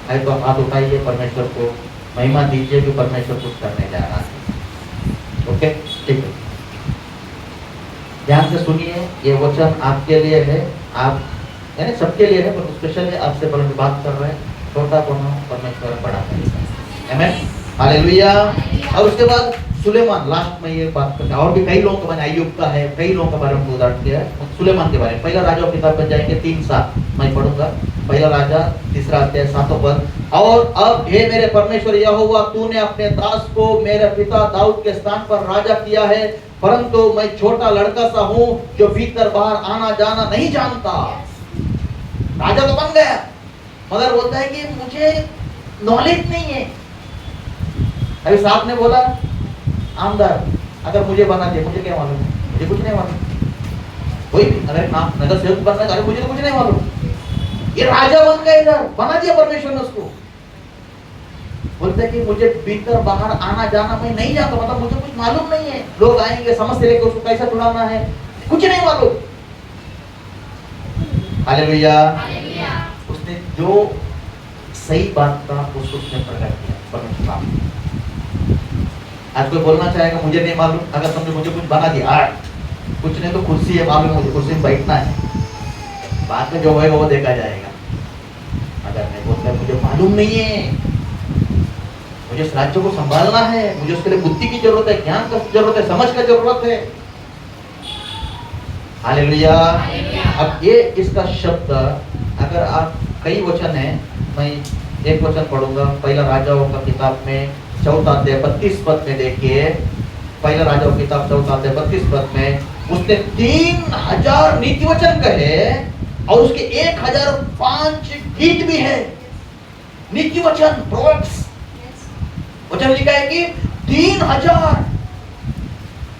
है, तो हाथ उठाइए, परमेश्वर को महिमा दीजिए कि परमेश्वर कुछ करने जा रहा है। ओके, ठीक है, ध्यान से सुनिए, ये वचन आपके लिए है, आप यानी सबके लिए है, पर स्पेशली आपसे परमेश्वर बात कर रहे हैं। छोटा बनो, परमेश्वर बड़ा करेगा। आमीन, हालेलुया। और उसके बाद सुलेमान, लास्ट में ये बात करते हैं। और भी कई लोगों के बारे में, अय्यूब का है, कई लोगों के बारे में उदाहरण दिया है। सुलेमान के बारे में पहला राजा की किताब में जाएंगे 3:7 मैं पढ़ूंगा। पहला राजा 3 अध्याय 7 पद। और अब हे मेरे परमेश्वर यहोवा, तूने अपने दास को मेरे पिता दाऊद के स्थान पर राजा किया है, परंतु मैं छोटा लड़का सा हूँ जो भीतर बाहर आना जाना नहीं जानता। राजा तो बन गया, मगर बोलता है कि मुझे नॉलेज नहीं है। अभी साहब ने बोला आमदार अगर मुझे बना दे, मुझे क्या मालूम, मुझे कुछ नहीं मालूम। कोई भी अगर नगर सेवक बनना है, मुझे तो कुछ नहीं मालूम। ये राजा बन गया, इधर बना दिया परमेश्वर ने उसको। बोलते हैं कि मुझे भीतर बाहर आना जाना मैं नहीं जानता, मतलब मुझे कुछ मालूम नहीं है। लोग आएंगे समझ से लेकर उसको कैसा छुड़ाना है, कुछ नहीं मालूम। हालेलुया। उसने जो सही बात था उसको उसने प्रकट किया परमेश्वर। आज कोई बोलना चाहेगा मुझे नहीं मालूम, अगर तुमने मुझे कुछ बना दिया, कुछ नहीं तो कुर्सी है मालूम, मुझे कुर्सी में बैठना है, बाद में जो होगा वो देखा जाएगा। अगर मैं बोलता मुझे मालूम नहीं है, मुझे इस राज्य को संभालना है, मुझे उसके लिए बुद्धि की जरूरत है, ज्ञान की जरूरत है, समझ की जरूरत है। हालेलुया। अब ये इसका शब्द अगर आप कई वचन है, मैं एक वचन पढ़ूंगा। पहला राजाओं का किताब में 4 अध्याय 32 पद में देखिए। पहला राजाओं की किताब 4 अध्याय 32 पद में उसने 3000 नीति वचन कहे और उसके 1005 गीत भी है। नीति वचन प्रोवर्ब्स वचन लिखा है कि 3000।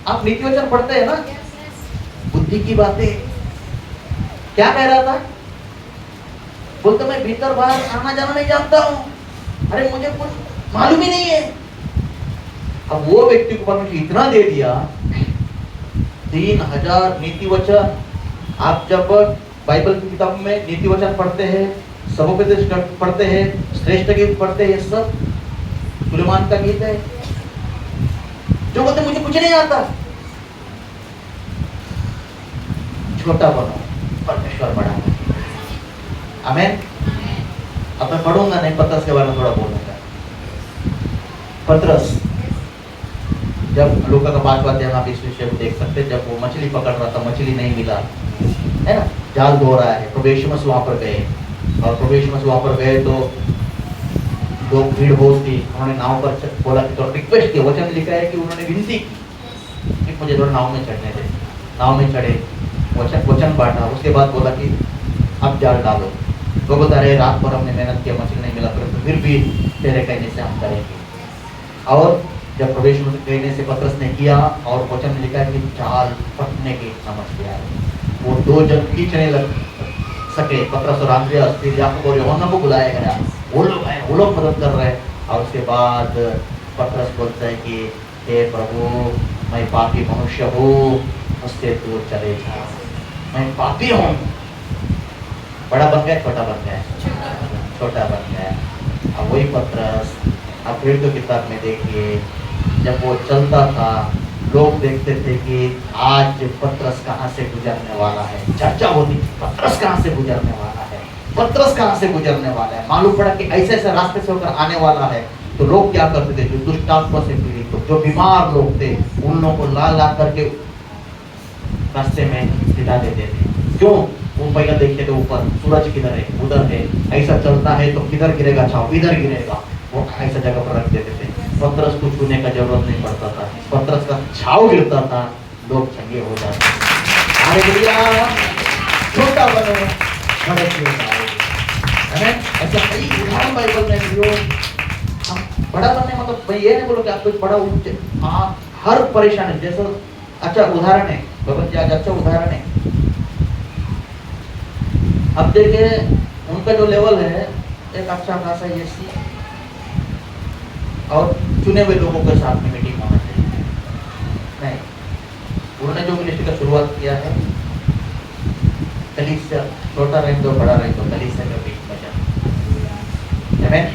आप नीति वचन पढ़ते हैं ना, बुद्धि की बातें। क्या कह रहा था? बोलते मैं भीतर बाहर आना जाना नहीं जानता हूँ, अरे मुझे कुछ मालूम ही नहीं है। अब वो व्यक्ति को परमेश्वर इतना दे दिया, 3000 नीति वचन। आप जब बाइबल की किताब में नीति वचन पढ़ते हैं, सबोपदेश पढ़ते हैं, श्रेष्ठ गीत पढ़ते हैं, सब सुलेमान का गीत है। जो बोलते मुझे कुछ नहीं आता, छोटा बनो, परमेश्वर बड़ा है। आमीन। अब मैं पढ़ूंगा नहीं, पतरस के बारे में थोड़ा बोलूंगा। पतरस जब लूका का 5वां अध्याय आप इस विषय को देख सकते हैं, जब वो मछली पकड़ रहा था, मछली नहीं मिला, है ना, जाल धो रहा है, प्रोबेशनस वहां पर गए, और प्रोबेशनस वहां पर गए तो लोग भीड़ बहुत थी, उन्होंने नाव पर बोला कि तो रिक्वेस्ट किया। वचन लिखा है कि उन्होंने विनती की कि मुझे थोड़ा नाव में चढ़ने दे। नाव में चढ़े, वचन बांटा, उसके बाद बोला कि अब जाल डालो। वो बता रहे रात भर हमने मेहनत किया, मछली नहीं मिला, परंतु फिर भी तेरे कहने से हम करेंगे। और जब प्रवेश कहने से पतरस ने किया, और वचन में लिखा है कि जाल फटने की समझ गया। वो 2 जन खींचने लग सके, पतरस और अंद्रियास, फिर याकूब और यूहन्ना को बुलाया गया। वो लोग हैं, वो लोग मदद कर रहे हैं। और उसके बाद पतरस बोलता है कि हे प्रभु, मैं पापी मनुष्य हूँ, मुझसे दूर चले जा, मैं पापी हूँ। बड़ा बन गया, छोटा बन गया, छोटा बन गया। अब वही पतरस अब फिर तो किताब में देखिए, जब वो चलता था, लोग देखते थे कि आज पतरस कहाँ से गुजरने वाला है। चर्चा होती थी, पतरस कहाँ से गुजरने वाला है, पतरस कहाँ से गुजरने वाला है। मालूम पड़ा कि ऐसे ऐसे रास्ते से होकर आने वाला है। तो लोग क्या करते थे, जो दुष्टात्मा से पीड़ित लोग, जो बीमार लोग थे, उन लोगों को ला करके रास्ते में सिधा देते थे। क्यों? वो पहले देखते थे ऊपर सूरज किधर है, उधर है, ऐसा चलता है तो किधर गिरेगा छाव, इधर गिरेगा, वो ऐसा जगह पर रख देते थे। पतरस को छूने का जरूरत नहीं पड़ता था, पतरस का छाव गिरता था, लोग चंगे हो जाते थे। हालेलुया। छोटा बनो, बड़े हो जाओ। ऐसा कई उदाहरण बाइबल में जो हम बड़ा बनने, मतलब मैं ये नहीं बोलो कि आप कुछ बड़ा ऊंचे, हर परेशानी जैसा अच्छा उदाहरण है, भगवत जी आज अच्छा उदाहरण है। अब देखिए उनका जो लेवल है, एक अच्छा खासा एसी और चुने हुए लोगों के साथ में मीटिंग होना चाहिए। नहीं, उन्होंने जो मिनिस्ट्री का शुरुआत किया है, कलीसिया छोटा रहे तो बड़ा रहे तो कलीसिया के बीच में जाना, आमीन।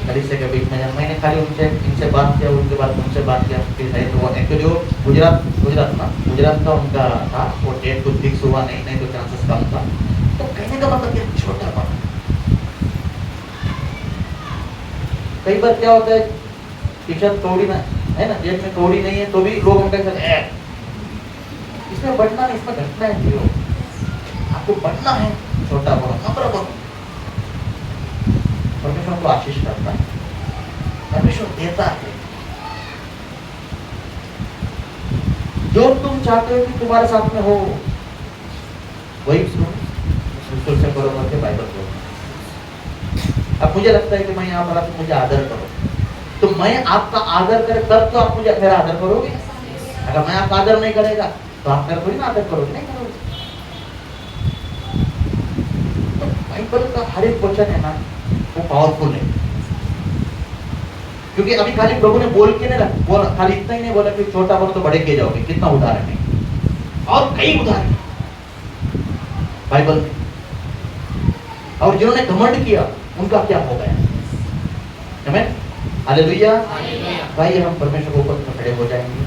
कलीसिया के बीच में जाना। मैंने खाली इनसे बात किया, उनके बाद उनसे बात किया, फिर है तो वो एक्चुअली वो गुजरात का उनका था, वो डेट कुछ फिक्स हुआ नहीं तो चांसेस कम था। तो कहने का मतलब क्या, छोटा बना। कई बार क्या होता है, टी-शर्ट तोड़ी ना है ना, जेब में तोड़ी नहीं है तो भी लोग उनका इसमें बढ़ना नहीं, इसमें घटना है। आपको बढ़ना है, छोटा बनो, नम्र बनो। परमेश्वर को आशीष करता है, परमेश्वर देता है। जो तुम चाहते हो कि तुम्हारे साथ में हो वही सुनो, से करो करके बाइबल पढ़ो। अब मुझे लगता है कि मैं यहाँ बोला तो मुझे आदर करो, तो मैं आपका आदर करे तब तो आप मुझे मेरा आदर करोगे। अगर मैं आपका आदर नहीं करेगा तो आप मेरा थोड़ी ना आदर करोगे, नहीं करोगे। तो बाइबल का हर एक वचन है ना वो पावरफुल है, क्योंकि अभी खाली प्रभु ने बोल के नहीं बोला, खाली इतना ही नहीं बोला कि छोटा बनो तो बड़े किए जाओगे। कितना उदाहरण है और कई उदाहरण बाइबल में, और जिन्होंने घमंड किया उनका क्या हो गया। आमीन, हालेलुया। भाई हम परमेश्वर के ऊपर खड़े हो जाएंगे।